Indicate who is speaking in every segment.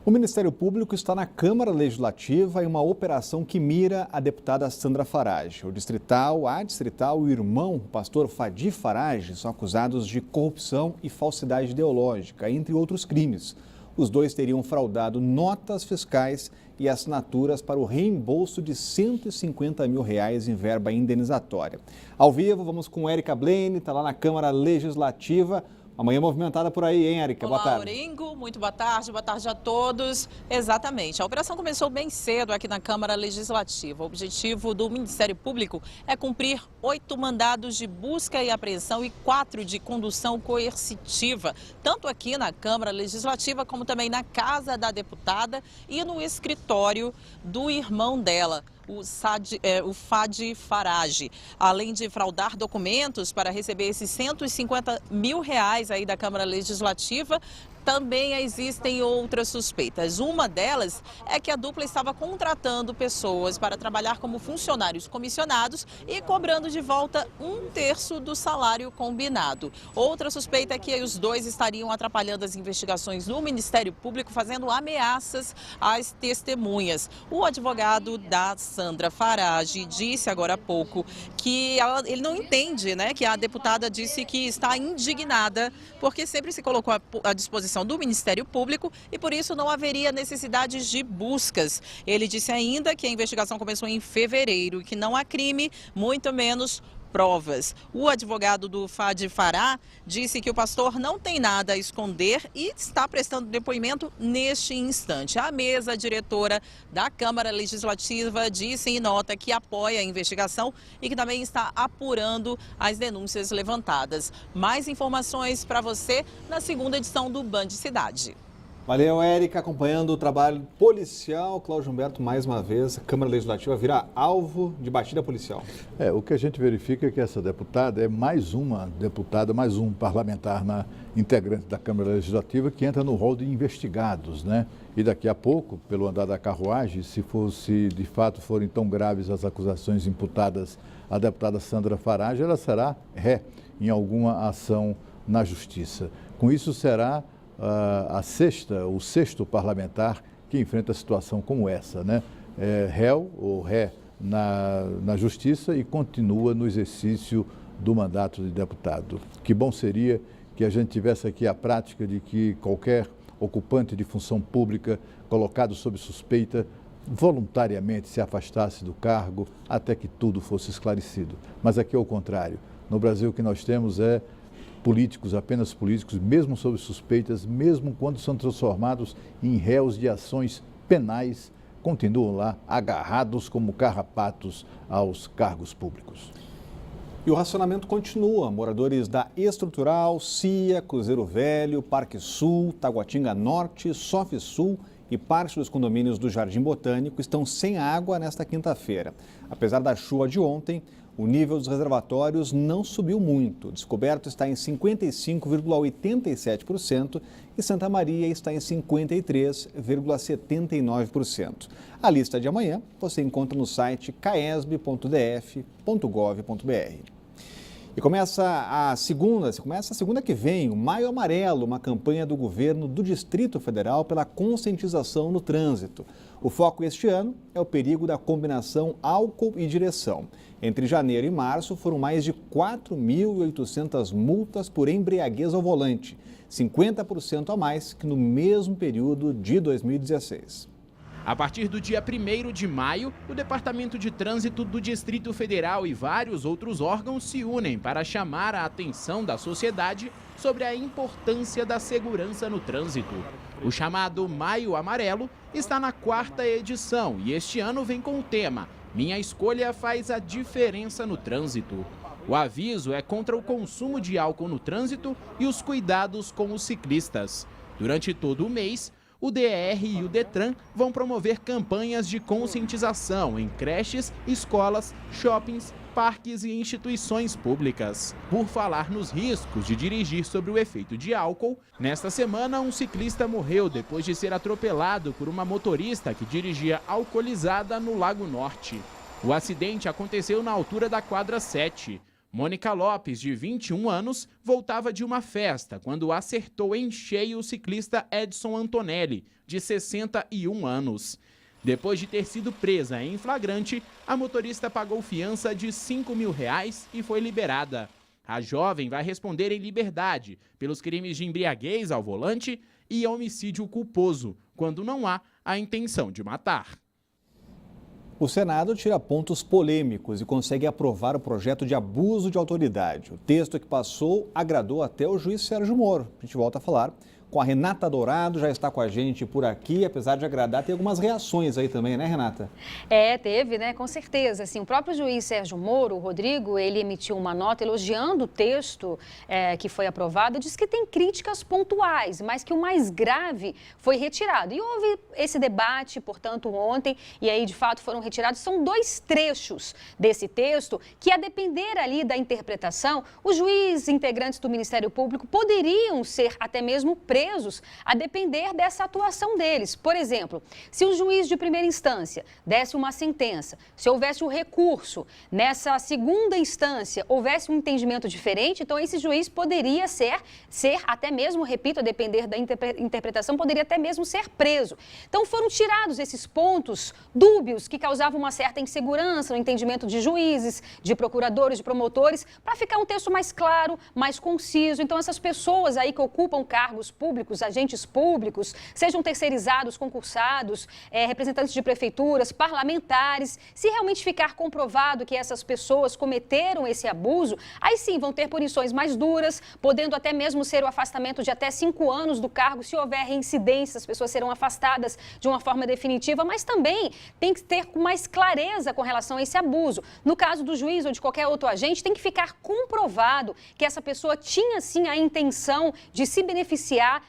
Speaker 1: O Ministério Público está na Câmara Legislativa em uma operação que mira a deputada Sandra Farage. A distrital e o irmão, o pastor Fadi Farage, são acusados de corrupção e falsidade ideológica, entre outros crimes. Os dois teriam fraudado notas fiscais e assinaturas para o reembolso de R$150 mil em verba indenizatória. Ao vivo, vamos com Érica Blaine, está lá na Câmara Legislativa. Amanhã movimentada por aí, hein, Érica?
Speaker 2: Olá,
Speaker 1: boa tarde.
Speaker 2: Auringo, muito boa tarde a todos. Exatamente, a operação começou bem cedo aqui na Câmara Legislativa. O objetivo do Ministério Público é cumprir 8 mandados de busca e apreensão e 4 de condução coercitiva, tanto aqui na Câmara Legislativa como também na casa da deputada e no escritório do irmão dela, o Fadi Farage. Além de fraudar documentos para receber esses R$150 mil aí da Câmara Legislativa, também existem outras suspeitas. Uma delas é que a dupla estava contratando pessoas para trabalhar como funcionários comissionados e cobrando de volta 1/3 do salário combinado. Outra suspeita é que os dois estariam atrapalhando as investigações no Ministério Público, fazendo ameaças às testemunhas. O advogado da Sandra Farage disse agora há pouco que ele não entende, né, que a deputada disse que está indignada porque sempre se colocou à disposição do Ministério Público e por isso não haveria necessidade de buscas. Ele disse ainda que a investigação começou em fevereiro e que não há crime, muito menos provas. O advogado do Fadi Fará disse que o pastor não tem nada a esconder e está prestando depoimento neste instante. A mesa diretora da Câmara Legislativa disse em nota que apoia a investigação e que também está apurando as denúncias levantadas. Mais informações para você na segunda edição do Band Cidade.
Speaker 1: Valeu, Érica, acompanhando o trabalho policial. Cláudio Humberto, mais uma vez, a Câmara Legislativa vira alvo de batida policial.
Speaker 3: O que a gente verifica é que essa deputada é mais uma deputada, mais um parlamentar integrante da Câmara Legislativa que entra no rol de investigados, né? E daqui a pouco, pelo andar da carruagem, se de fato forem tão graves as acusações imputadas à deputada Sandra Farage, ela será ré em alguma ação na Justiça. Com isso, será o sexto parlamentar que enfrenta a situação como essa, né? Réu ou ré na Justiça e continua no exercício do mandato de deputado. Que bom seria que a gente tivesse aqui a prática de que qualquer ocupante de função pública colocado sob suspeita voluntariamente se afastasse do cargo até que tudo fosse esclarecido. Mas aqui é o contrário. No Brasil o que nós temos é políticos, apenas políticos, mesmo sob suspeitas, mesmo quando são transformados em réus de ações penais, continuam lá agarrados como carrapatos aos cargos públicos.
Speaker 1: E o racionamento continua. Moradores da Estrutural, CIA, Cruzeiro Velho, Parque Sul, Taguatinga Norte, Sof Sul e parte dos condomínios do Jardim Botânico estão sem água nesta quinta-feira. Apesar da chuva de ontem, o nível dos reservatórios não subiu muito. O descoberto está em 55,87% e Santa Maria está em 53,79%. A lista de amanhã você encontra no site caesb.df.gov.br. E começa a segunda que vem, o Maio Amarelo, uma campanha do governo do Distrito Federal pela conscientização no trânsito. O foco este ano é o perigo da combinação álcool e direção. Entre janeiro e março foram mais de 4.800 multas por embriaguez ao volante, 50% a mais que no mesmo período de 2016.
Speaker 4: A partir do dia 1º de maio, o Departamento de Trânsito do Distrito Federal e vários outros órgãos se unem para chamar a atenção da sociedade sobre a importância da segurança no trânsito. O chamado Maio Amarelo está na 4ª edição e este ano vem com o tema "Minha escolha faz a diferença no trânsito". O aviso é contra o consumo de álcool no trânsito e os cuidados com os ciclistas. Durante todo o mês, o DR e o Detran vão promover campanhas de conscientização em creches, escolas, shoppings, parques e instituições públicas. Por falar nos riscos de dirigir sob o efeito de álcool, nesta semana um ciclista morreu depois de ser atropelado por uma motorista que dirigia alcoolizada no Lago Norte. O acidente aconteceu na altura da quadra 7. Mônica Lopes, de 21 anos, voltava de uma festa quando acertou em cheio o ciclista Edson Antonelli, de 61 anos. Depois de ter sido presa em flagrante, a motorista pagou fiança de R$ 5.000 e foi liberada. A jovem vai responder em liberdade pelos crimes de embriaguez ao volante e homicídio culposo, quando não há a intenção de matar.
Speaker 1: O Senado tira pontos polêmicos e consegue aprovar o projeto de abuso de autoridade. O texto que passou agradou até o juiz Sérgio Moro. A gente volta a falar com a Renata Dourado, já está com a gente por aqui, apesar de agradar, tem algumas reações aí também, né, Renata?
Speaker 5: Teve, né, com certeza. Assim, o próprio juiz Sérgio Moro, o Rodrigo, ele emitiu uma nota elogiando o texto que foi aprovado, disse que tem críticas pontuais, mas que o mais grave foi retirado. E houve esse debate, portanto, ontem, e aí, de fato, foram retirados. São 2 trechos desse texto que, a depender ali da interpretação, os juízes integrantes do Ministério Público poderiam ser até mesmo presos a depender dessa atuação deles. Por exemplo, se o juiz de primeira instância desse uma sentença, se houvesse um recurso, nessa segunda instância houvesse um entendimento diferente, então esse juiz poderia ser até mesmo, repito, a depender da interpretação, poderia até mesmo ser preso. Então foram tirados esses pontos dúbios que causavam uma certa insegurança no entendimento de juízes, de procuradores, de promotores, para ficar um texto mais claro, mais conciso. Então essas pessoas aí que ocupam cargos públicos, agentes públicos, sejam terceirizados, concursados, representantes de prefeituras, parlamentares, se realmente ficar comprovado que essas pessoas cometeram esse abuso, aí sim vão ter punições mais duras, podendo até mesmo ser o afastamento de até 5 anos do cargo. Se houver reincidência, as pessoas serão afastadas de uma forma definitiva, mas também tem que ter mais clareza com relação a esse abuso. No caso do juiz ou de qualquer outro agente, tem que ficar comprovado que essa pessoa tinha sim a intenção de se beneficiar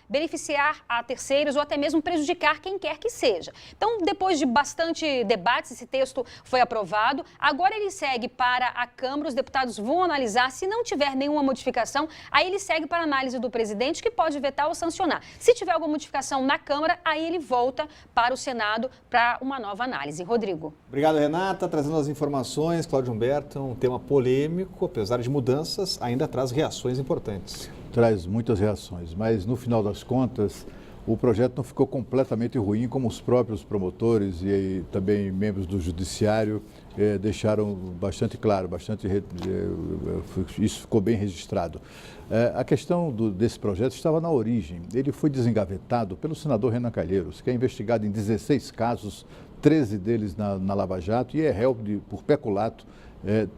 Speaker 5: a terceiros ou até mesmo prejudicar quem quer que seja. Então, depois de bastante debate, esse texto foi aprovado. Agora ele segue para a Câmara, os deputados vão analisar. Se não tiver nenhuma modificação, aí ele segue para a análise do presidente, que pode vetar ou sancionar. Se tiver alguma modificação na Câmara, aí ele volta para o Senado para uma nova análise. Rodrigo.
Speaker 1: Obrigado, Renata. Trazendo as informações, Cláudio Humberto, um tema polêmico, apesar de mudanças, ainda traz reações importantes.
Speaker 3: Traz muitas reações, mas no final das contas, o projeto não ficou completamente ruim, como os próprios promotores e também membros do Judiciário deixaram bastante claro, isso ficou bem registrado. A questão desse projeto estava na origem. Ele foi desengavetado pelo senador Renan Calheiros, que é investigado em 16 casos, 13 deles na Lava Jato, e é réu por peculato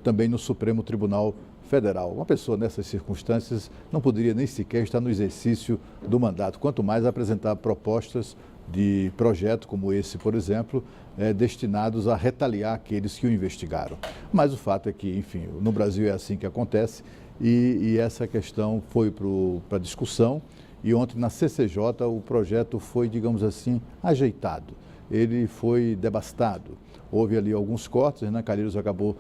Speaker 3: também no Supremo Tribunal Federal. Uma pessoa nessas circunstâncias não poderia nem sequer estar no exercício do mandato, quanto mais apresentar propostas de projeto como esse, por exemplo, destinados a retaliar aqueles que o investigaram. Mas o fato é que, enfim, no Brasil é assim que acontece e essa questão foi para discussão e ontem na CCJ o projeto foi, digamos assim, ajeitado. Ele foi devastado. Houve ali alguns cortes, Renan Calheiros acabou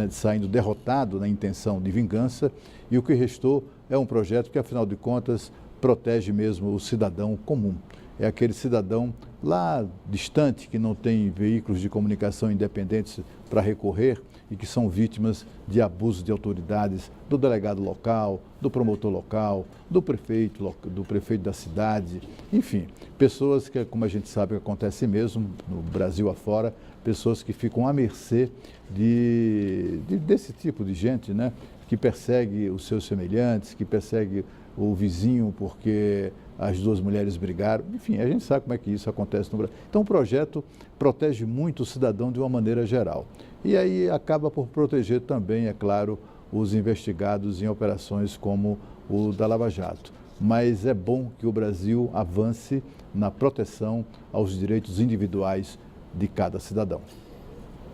Speaker 3: saindo derrotado na intenção de vingança e o que restou é um projeto que, afinal de contas, protege mesmo o cidadão comum. É aquele cidadão lá distante que não tem veículos de comunicação independentes para recorrer e que são vítimas de abuso de autoridades do delegado local, do promotor local, do prefeito da cidade, enfim, pessoas que, como a gente sabe, acontece mesmo no Brasil afora, pessoas que ficam à mercê desse tipo de gente, né, que persegue os seus semelhantes, que persegue o vizinho porque as 2 mulheres brigaram. Enfim, a gente sabe como é que isso acontece no Brasil. Então, o projeto protege muito o cidadão de uma maneira geral. E aí acaba por proteger também, é claro, os investigados em operações como o da Lava Jato. Mas é bom que o Brasil avance na proteção aos direitos individuais de cada cidadão.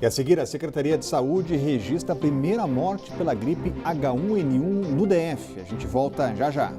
Speaker 1: E a seguir, a Secretaria de Saúde registra a primeira morte pela gripe H1N1 no DF. A gente volta já já.